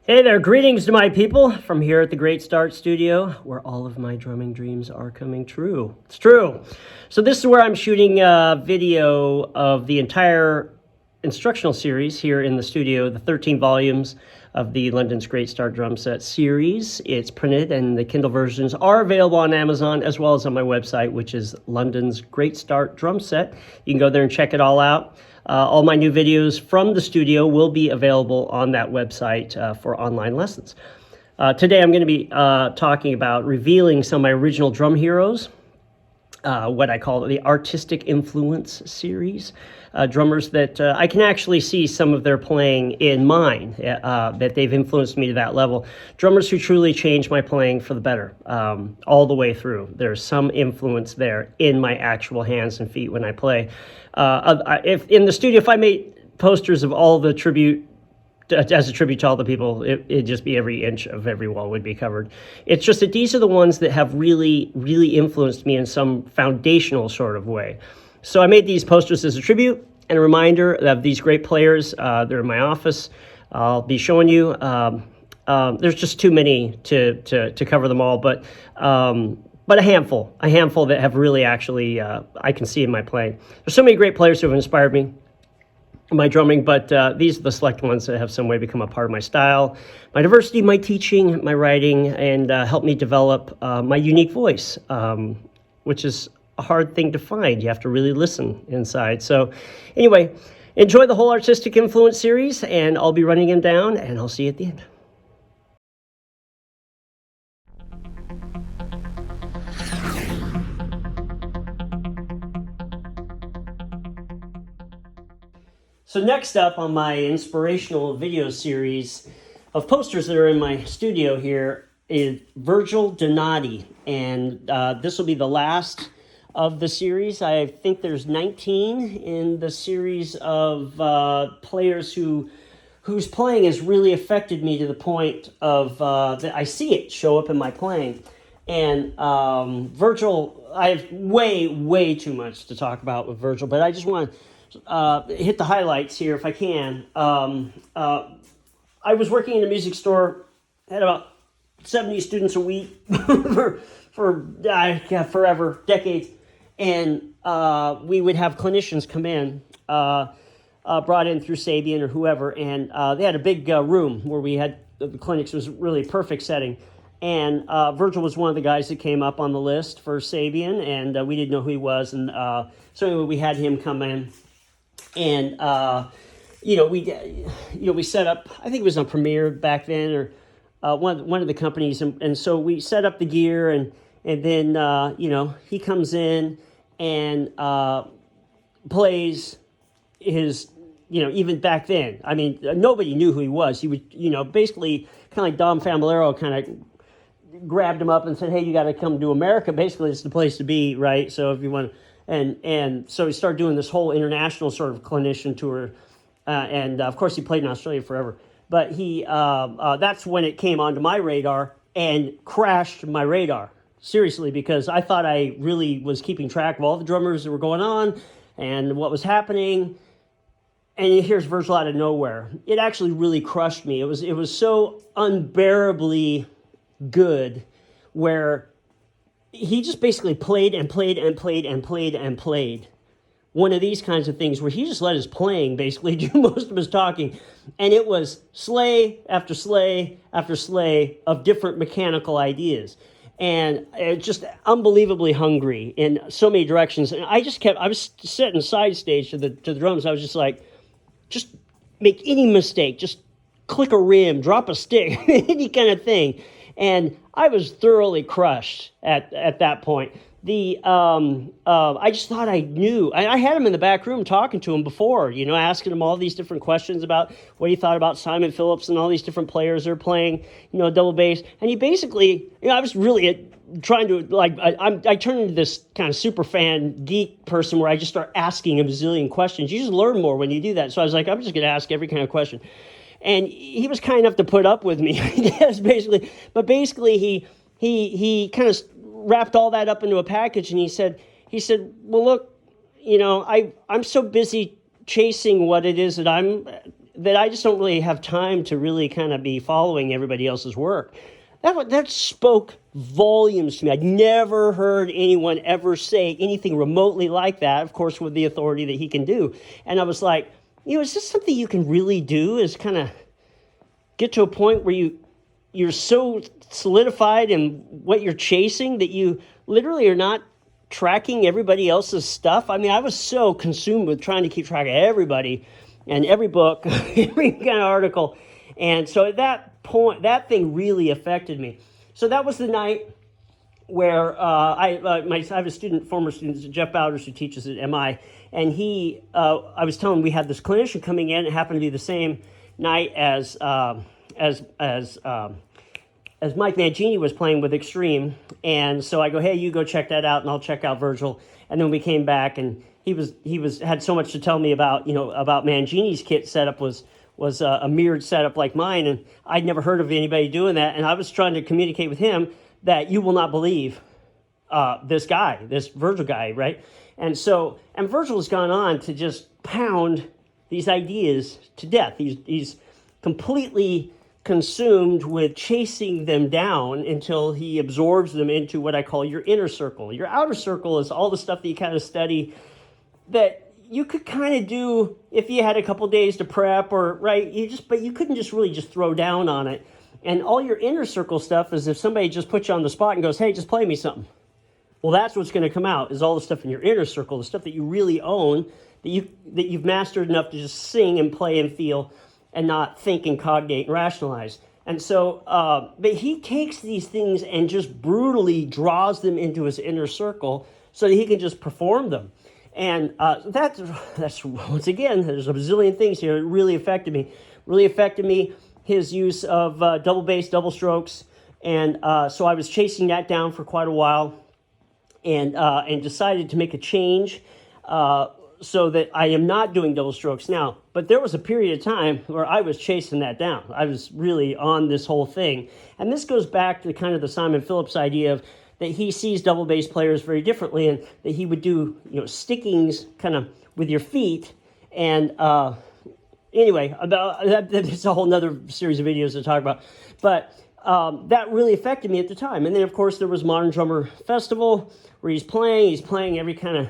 Hey there, greetings to my people from here at the Great Start Studio, where all of my drumming dreams are coming true. It's true. So this is where I'm shooting a video of the entire instructional series here in the studio, the 13 volumes of the London's Great Start Drum Set series. It's printed and the Kindle versions are available on Amazon as well as on my website, which is London's Great Start Drum Set. You can go there and check it all out. All my new videos from the studio will be available on that website for online lessons. Today I'm going to be talking about revealing some of my original drum heroes, what I call the Artistic Influence series. Drummers that I can actually see some of their playing in mine, that they've influenced me to that level. Drummers who truly changed my playing for the better, all the way through. There's some influence there in my actual hands and feet when I play. If in the studio, if I made posters of all the tribute, as a tribute to all the people, it'd just be every inch of every wall would be covered. It's just that these are the ones that have really, really influenced me in some foundational sort of way. So I made these posters as a tribute and a reminder of these great players. They're in my office. I'll be showing you. There's just too many to cover them all, but a handful that have really actually, I can see in my playing. There's so many great players who have inspired me in my drumming, but these are the select ones that have some way become a part of my style, my diversity, my teaching, my writing, and helped me develop my unique voice, which is a hard thing to find. You have to really listen inside. So anyway, enjoy the whole Artistic Influence series, and I'll be running them down, and I'll see you at the end. So next up on my inspirational video series of posters that are in my studio here is Virgil Donati, and this will be the last of the series. I think there's 19 in the series of players whose playing has really affected me to the point of that I see it show up in my playing. And Virgil, I have way too much to talk about with Virgil, but I just want to hit the highlights here if I can. I was working in a music store, had about 70 students a week for forever, decades. And we would have clinicians come in, brought in through Sabian or whoever, and they had a big room where we had the clinics. It was really a perfect setting. And Virgil was one of the guys that came up on the list for Sabian, and we didn't know who he was. And so anyway, we had him come in. And, we set up, I think it was on Premiere back then, or one of the companies. And so we set up the gear, and then, he comes in and plays his, even back then. I mean, nobody knew who he was. He would, basically kind of like Dom Famularo kind of grabbed him up and said, hey, you got to come to America. Basically, it's the place to be, right? So if you want to. And so he started doing this whole international sort of clinician tour, and of course he played in Australia forever. But that's when it came onto my radar and crashed my radar, seriously, because I thought I really was keeping track of all the drummers that were going on and what was happening. And here's Virgil out of nowhere. It actually really crushed me. It was so unbearably good, where he just basically played and played and played and played and played. One of these kinds of things where he just let his playing basically do most of his talking. And it was sleigh after sleigh after sleigh of different mechanical ideas. And it's just unbelievably hungry in so many directions. And I was sitting side stage to the drums. I was just like, just make any mistake, just click a rim, drop a stick, any kind of thing. And I was thoroughly crushed at that point. I just thought I knew. I had him in the back room talking to him before, asking him all these different questions about what he thought about Simon Phillips and all these different players that are playing, double bass. And he basically, I was really trying to, I turned into this kind of super fan geek person where I just start asking a bazillion questions. You just learn more when you do that. So I was like, I'm just going to ask every kind of question. And he was kind enough to put up with me, I guess, basically. But basically, he kind of wrapped all that up into a package, and he said, well, look, I'm so busy chasing what it is that I'm that I just don't really have time to really kind of be following everybody else's work. That spoke volumes to me. I'd never heard anyone ever say anything remotely like that, of course, with the authority that he can do. And I was like, is this something you can really do, is kind of get to a point where you're so solidified in what you're chasing that you literally are not tracking everybody else's stuff? I mean, I was so consumed with trying to keep track of everybody and every book, every kind of article. And so at that point, that thing really affected me. So that was the night where I have a former student, Jeff Bowders, who teaches at MI, and I was telling him we had this clinician coming in. It happened to be the same night as Mike Mangini was playing with Extreme, and so I go, hey, you go check that out, and I'll check out Virgil. And then we came back, and he had so much to tell me about Mangini's kit setup was a mirrored setup like mine, and I'd never heard of anybody doing that. And I was trying to communicate with him that you will not believe this Virgil guy, right? And Virgil has gone on to just pound these ideas to death. He's completely consumed with chasing them down until he absorbs them into what I call your inner circle. Your outer circle is all the stuff that you kind of study that you could kind of do if you had a couple days to prep, or right, but you couldn't just really just throw down on it. And all your inner circle stuff is if somebody just puts you on the spot and goes, hey, just play me something. Well, that's what's going to come out, is all the stuff in your inner circle, the stuff that you really own, that you've mastered enough to just sing and play and feel and not think and cognate and rationalize. And so, but he takes these things and just brutally draws them into his inner circle so that he can just perform them. And that's once again, there's a bazillion things here. It really affected me. His use of double bass, double strokes. And so I was chasing that down for quite a while, and decided to make a change so that I am not doing double strokes now. But there was a period of time where I was chasing that down. I was really on this whole thing. And this goes back to kind of the Simon Phillips idea of that he sees double bass players very differently, and that he would do stickings kind of with your feet. And anyway, that's a whole nother series of videos to talk about. But that really affected me at the time. And then, of course, there was Modern Drummer Festival, where he's playing every kind of,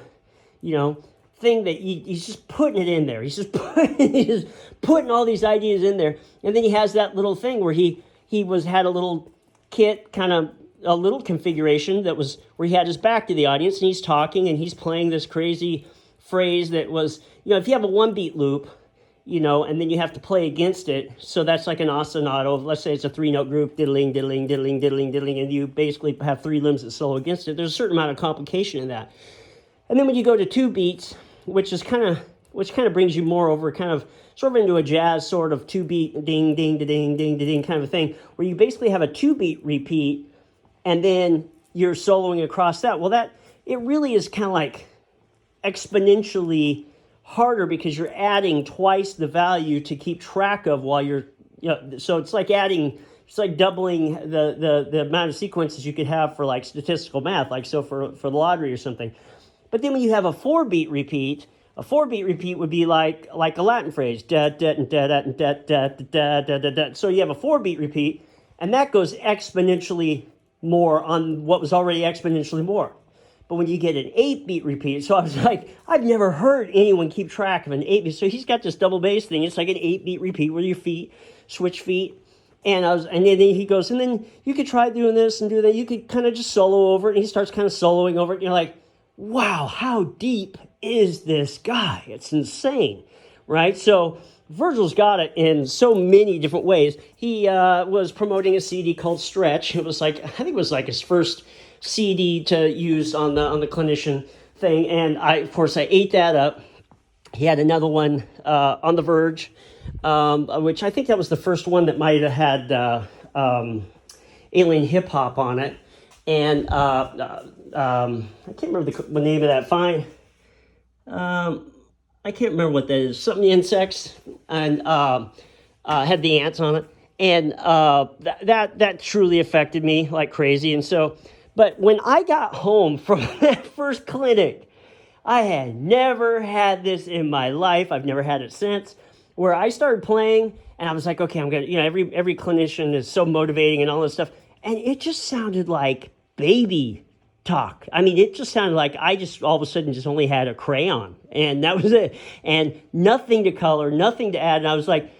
thing that he's just putting it in there. He's just putting all these ideas in there. And then he has that little thing where he had a little kit, kind of a little configuration that was where he had his back to the audience, and he's talking and he's playing this crazy phrase that was, if you have a one beat loop, and then you have to play against it. So that's like an ostinato. Let's say it's a 3-note group, diddling, diddling, diddling, diddling, diddling, and you basically have 3 limbs that solo against it. There's a certain amount of complication in that. And then when you go to 2 beats, which kind of brings you more over kind of sort of into a jazz sort of 2-beat ding, ding, ding, ding, ding kind of a thing, where you basically have a 2-beat repeat, and then you're soloing across that. Well, it really is kind of like exponentially harder, because you're adding twice the value to keep track of while you're, so it's like doubling the amount of sequences you could have for like statistical math, like so for the lottery or something. But then when you have a 4-beat repeat, would be like a Latin phrase, da da da da da da da da da da. So you have a 4-beat repeat, and that goes exponentially more on what was already exponentially more. But when you get an 8-beat repeat, so I was like, I've never heard anyone keep track of an 8-beat. So he's got this double bass thing. It's like an 8-beat repeat where your feet switch feet. And then he goes, and then you could try doing this and do that. You could kind of just solo over it. And he starts kind of soloing over it. And you're like, wow, how deep is this guy? It's insane, right? So Virgil's got it in so many different ways. He was promoting a CD called Stretch. I think it was like his first CD to use on the clinician thing. And I ate that up. He had another one on the Verge, which I think that was the first one that might have had alien hip hop on it. And I can't remember the name of that. I can't remember what that is. Something insects, and had the ants on it, and that truly affected me like crazy. And so, but when I got home from that first clinic, I had never had this in my life. I've never had it since. where I started playing and I was like, okay, I'm gonna, every clinician is so motivating and all this stuff. And it just sounded like baby talk. I mean, it just sounded like I just all of a sudden just only had a crayon and that was it. And nothing to color, nothing to add. And I was like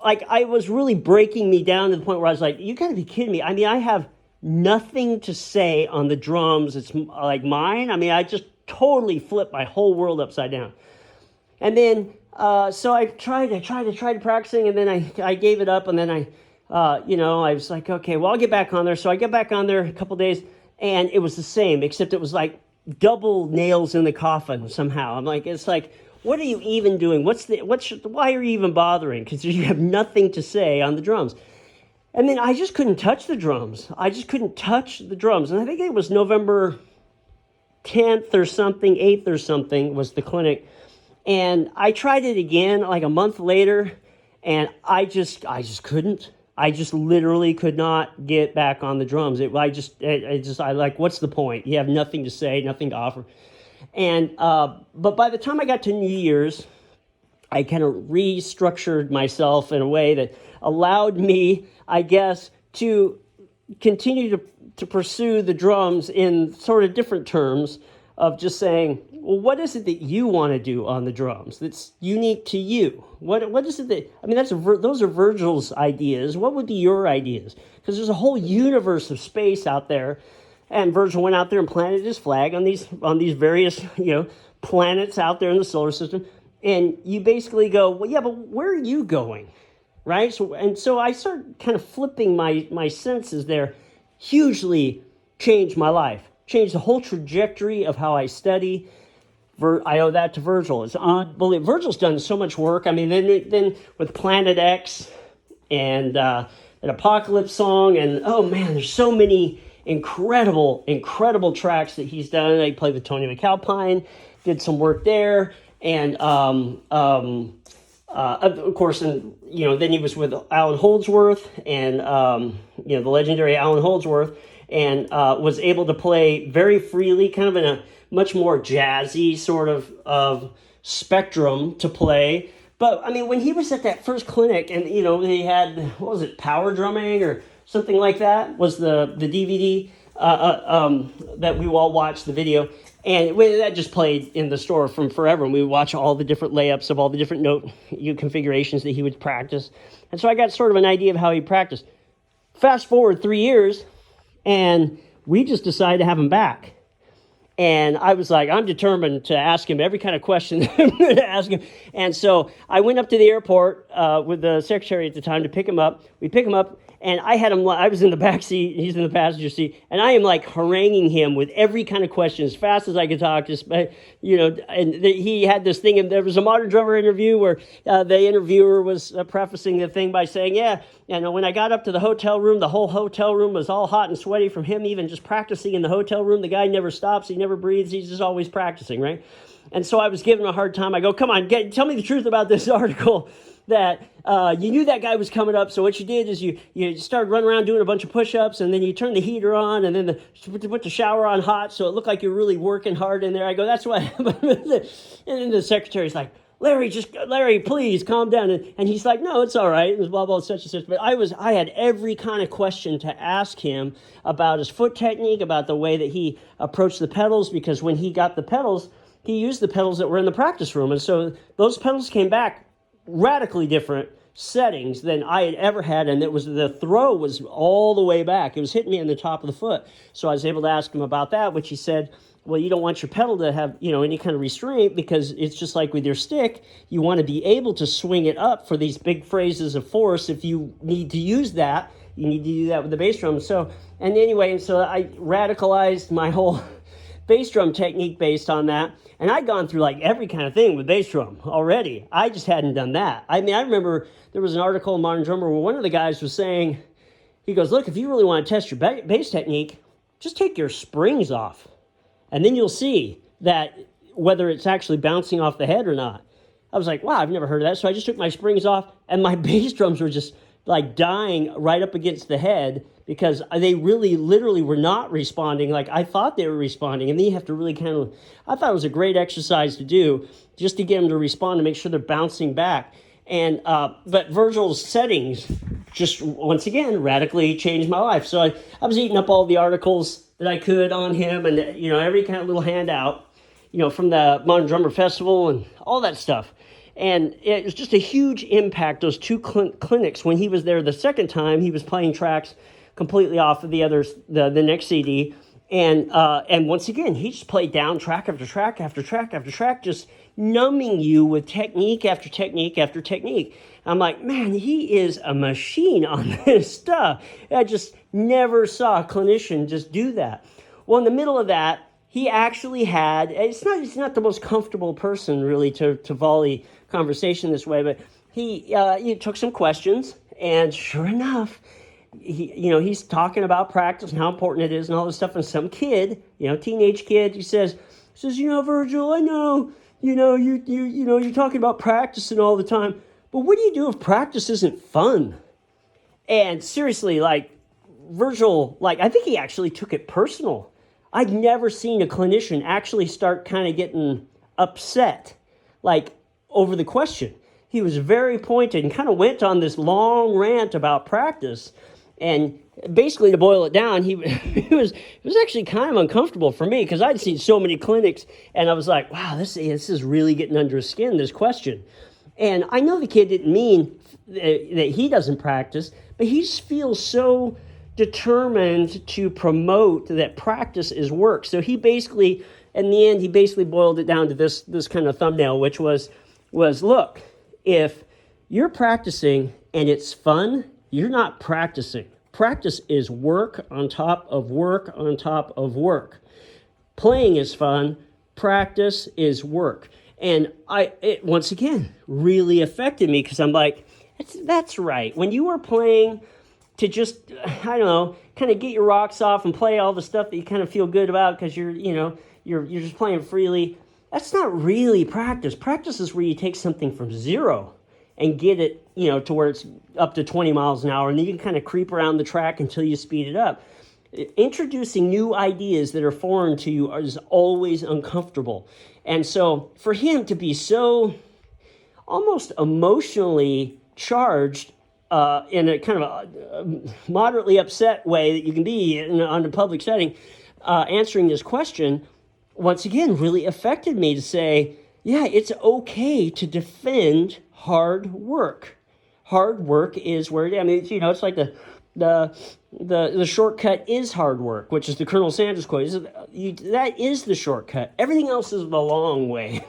I was really breaking me down to the point where I was like, you gotta be kidding me. I mean, I have nothing to say on the drums. It's like mine. I mean, I just totally flipped my whole world upside down. And then, so I tried practicing, and then I gave it up, and then I was like, okay, well, I'll get back on there. So I get back on there a couple days, and it was the same, except it was like double nails in the coffin somehow. I'm like, it's like, what are you even doing? Why are you even bothering? Because you have nothing to say on the drums. And then I just couldn't touch the drums. And I think it was November 10th or something, 8th or something was the clinic. And I tried it again like a month later, and I just couldn't. I just literally could not get back on the drums. I like, what's the point? You have nothing to say, nothing to offer. And but by the time I got to New Year's, I kind of restructured myself in a way that allowed me, I guess, to continue to pursue the drums in sort of different terms of just saying, well, what is it that you want to do on the drums that's unique to you? What is it that, I mean, those are Virgil's ideas. What would be your ideas? Because there's a whole universe of space out there, and Virgil went out there and planted his flag on these various, planets out there in the solar system, and you basically go, well, yeah, but where are you going, right? So I started kind of flipping my senses there. Hugely changed my life, changed the whole trajectory of how I study. I owe that to Virgil. It's unbelievable. Virgil's done so much work. I mean, then with Planet X and an Apocalypse song, and oh man, there's so many incredible tracks that he's done. I played with Tony McAlpine, did some work there, and of course, and then he was with Alan Holdsworth, and the legendary Alan Holdsworth, and was able to play very freely, kind of in a much more jazzy sort of spectrum to play. But I mean, when he was at that first clinic, and they had, what was it, power drumming or something like that was the DVD that we all watched the video. And that just played in the store from forever. And we would watch all the different layups of all the different note configurations that he would practice. And so I got sort of an idea of how he practiced. Fast forward 3 years, and we just decided to have him back. And I was like, I'm determined to ask him every kind of question I'm going to ask him. And so I went up to the airport with the secretary at the time to pick him up. We pick him up, and I had him. I was in the back seat, he's in the passenger seat, and I am like haranguing him with every kind of question as fast as I could talk. He had this thing, and there was a Modern Drummer interview where the interviewer was prefacing the thing by saying, yeah, when I got up to the hotel room, the whole hotel room was all hot and sweaty from him even just practicing in the hotel room. The guy never stops, he never breathes, he's just always practicing, right? And so I was giving him a hard time. I go, come on, tell me the truth about this article. That you knew that guy was coming up, so what you did is you started running around doing a bunch of push-ups, and then you turned the heater on, and then put the shower on hot, so it looked like you're really working hard in there. I go, that's why. And then the secretary's like, Larry, please calm down. And he's like, no, it's all right. It was blah, blah, such and such. But I had every kind of question to ask him about his foot technique, about the way that he approached the pedals, because when he got the pedals, he used the pedals that were in the practice room. And so those pedals came back radically different settings than I had ever had, and the throw was all the way back. It was hitting me in the top of the foot. So I was able to ask him about that, which he said, well, you don't want your pedal to have, any kind of restraint, because it's just like with your stick, you want to be able to swing it up for these big phrases of force. If you need to use that, you need to do that with the bass drum. So I radicalized my whole bass drum technique based on that. And I'd gone through like every kind of thing with bass drum already. I just hadn't done that. I mean, I remember there was an article in Modern Drummer where one of the guys was saying, he goes, look, if you really want to test your bass technique, just take your springs off. And then you'll see that whether it's actually bouncing off the head or not. I was like, wow, I've never heard of that. So I just took my springs off, and my bass drums were just like dying right up against the head, because they really literally were not responding like I thought they were responding. And then you have to really I thought it was a great exercise to do just to get them to respond, to make sure they're bouncing back. And but Virgil's settings just once again radically changed my life. So I was eating up all the articles that I could on him, and every kind of little handout, from the Modern Drummer Festival and all that stuff. And it was just a huge impact, those two clinics. When he was there the second time, he was playing tracks completely off of the next CD. And once again, he just played down track after track after track after track, just numbing you with technique after technique after technique. I'm like, man, he is a machine on this stuff. I just never saw a clinician just do that. Well, in the middle of that, he actually had, he's not the most comfortable person really to volley conversation this way, but he took some questions, and sure enough, he's talking about practice and how important it is and all this stuff. And some kid, teenage kid, he says, Virgil, I know, you're talking about practicing all the time, but what do you do if practice isn't fun? And seriously, Virgil, I think he actually took it personal. I'd never seen a clinician actually start kind of getting upset, over the question. He was very pointed and kind of went on this long rant about practice. And basically, to boil it down, it was actually kind of uncomfortable for me, because I'd seen so many clinics, and I was like, wow, this is really getting under his skin, this question. And I know the kid didn't mean that he doesn't practice, but he just feels so determined to promote that practice is work. So he basically, in the end, boiled it down to this kind of thumbnail, which was look, if you're practicing and it's fun, you're not practicing. Practice is work on top of work on top of work. Playing is fun. Practice is work. And it once again really affected me, because I'm like, that's right. When you are playing to just, I don't know, kind of get your rocks off and play all the stuff that you kind of feel good about because you're just playing freely, that's not really practice. Practice is where you take something from zero and get it, to where it's up to 20 miles an hour, and then you can kind of creep around the track until you speed it up. Introducing new ideas that are foreign to you is always uncomfortable. And so for him to be so almost emotionally charged in a kind of a moderately upset way that you can be on a public setting, answering this question, once again, really affected me to say, yeah, it's okay to defend hard work. Hard work is where, it's like the shortcut is hard work, which is the Colonel Sanders quote. That is the shortcut. Everything else is the long way.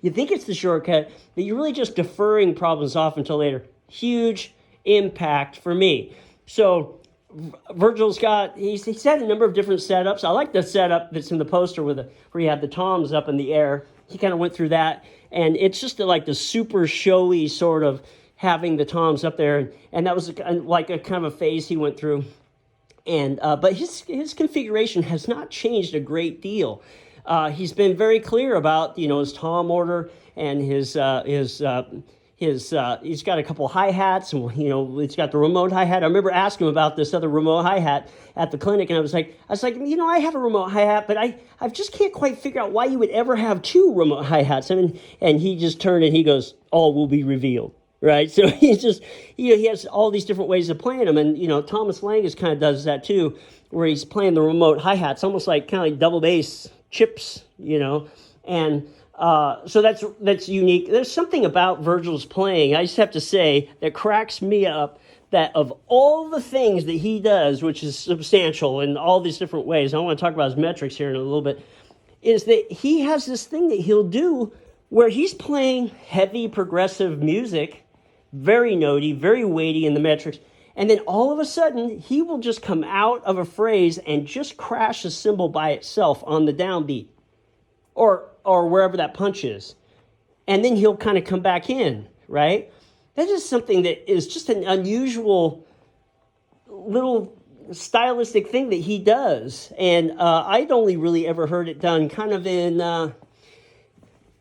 You think it's the shortcut, but you're really just deferring problems off until later. Huge impact for me. So Virgil's he's had a number of different setups. I like the setup that's in the poster where you have the toms up in the air. He kind of went through that, and it's just like the super showy sort of having the toms up there, and that was like a kind of a phase he went through. And but his configuration has not changed a great deal. He's been very clear about his tom order and his he's got a couple hi-hats, and he's got the remote hi-hat. I remember asking him about this other remote hi-hat at the clinic, and I was like, I have a remote hi-hat, but I just can't quite figure out why you would ever have two remote hi-hats. And he just turned and he goes, all will be revealed. Right, so he's just he has all these different ways of playing them, and Thomas Langes kind of does that too, where he's playing the remote hi-hats, almost like kind of like double bass chips, and so that's unique. There's something about Virgil's playing, I just have to say, that cracks me up. That of all the things that he does, which is substantial in all these different ways, I want to talk about his metrics here in a little bit, is that he has this thing that he'll do where he's playing heavy progressive music, very notey, very weighty in the metrics, and then all of a sudden, he will just come out of a phrase and just crash a cymbal by itself on the downbeat, or wherever that punch is. And then he'll kind of come back in, right? That is something that is just an unusual little stylistic thing that he does. And I'd only really ever heard it done kind of in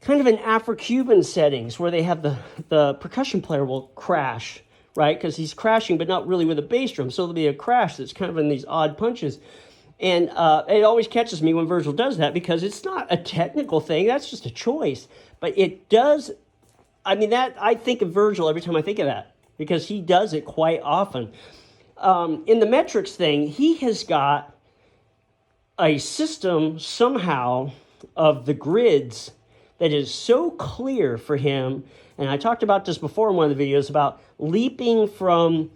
Afro-Cuban settings, where they have the percussion player will crash, right? Because he's crashing, but not really with a bass drum. So there'll be a crash that's kind of in these odd punches. And it always catches me when Virgil does that, because it's not a technical thing. That's just a choice. But it does I mean, that I think of Virgil every time I think of that, because he does it quite often. In the metrics thing, he has got a system somehow of the grids that is so clear for him. And I talked about this before in one of the videos about leaping from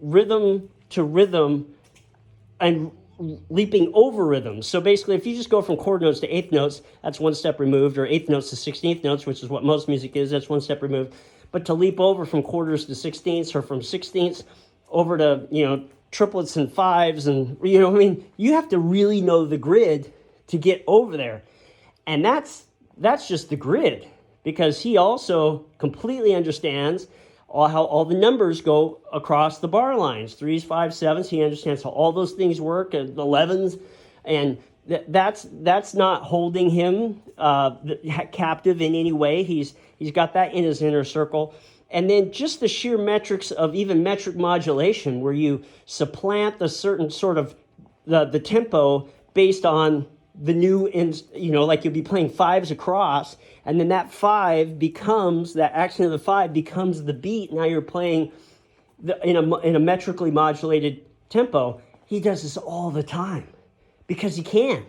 rhythm to rhythm and leaping over rhythms. So basically, if you just go from chord notes to eighth notes, that's one step removed, or eighth notes to 16th notes, which is what most music is, that's one step removed. But to leap over from quarters to sixteenths, or from sixteenths over to, triplets and fives, and, you have to really know the grid to get over there. And that's just the grid, because he also completely understands how all the numbers go across the bar lines, 3s, 5s, 7s. He understands how all those things work, and 11s, and that's not holding him captive in any way. He's got that in his inner circle. And then just the sheer metrics of even metric modulation, where you supplant the certain sort of the tempo based on the new, like you'll be playing fives across, and then that five becomes, that action of the five becomes the beat. Now you're playing in a metrically modulated tempo. He does this all the time because he can.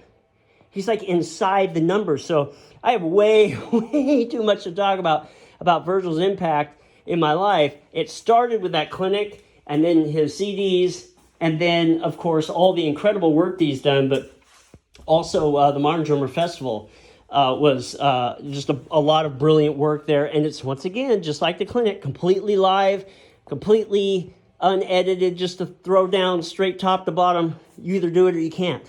He's like inside the numbers. So I have way, way too much to talk about Virgil's impact in my life. It started with that clinic, and then his CDs, and then, of course, all the incredible work that he's done, but also the Modern Drummer Festival was just a lot of brilliant work there. And it's, once again, just like the clinic, completely live, completely unedited, just to throw down straight top to bottom. You either do it or you can't,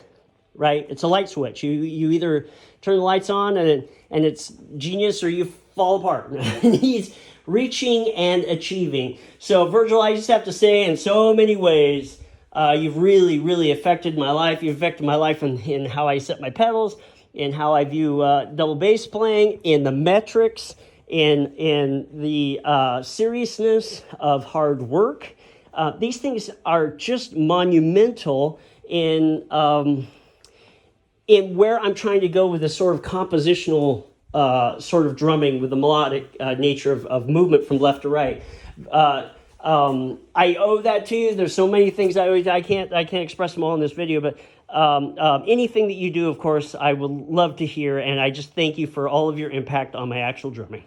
right? It's a light switch. You either turn the lights on and it's genius, or you fall apart. He's reaching and achieving. So Virgil, I just have to say, in so many ways, you've really, really affected my life. You've affected my life in how I set my pedals, in how I view double bass playing, in the metrics, in the seriousness of hard work. These things are just monumental in where I'm trying to go with this sort of compositional sort of drumming, with the melodic nature of movement from left to right. I owe that to you. There's so many things I can't express them all in this video, but anything that you do, of course, I would love to hear, and I just thank you for all of your impact on my actual drumming.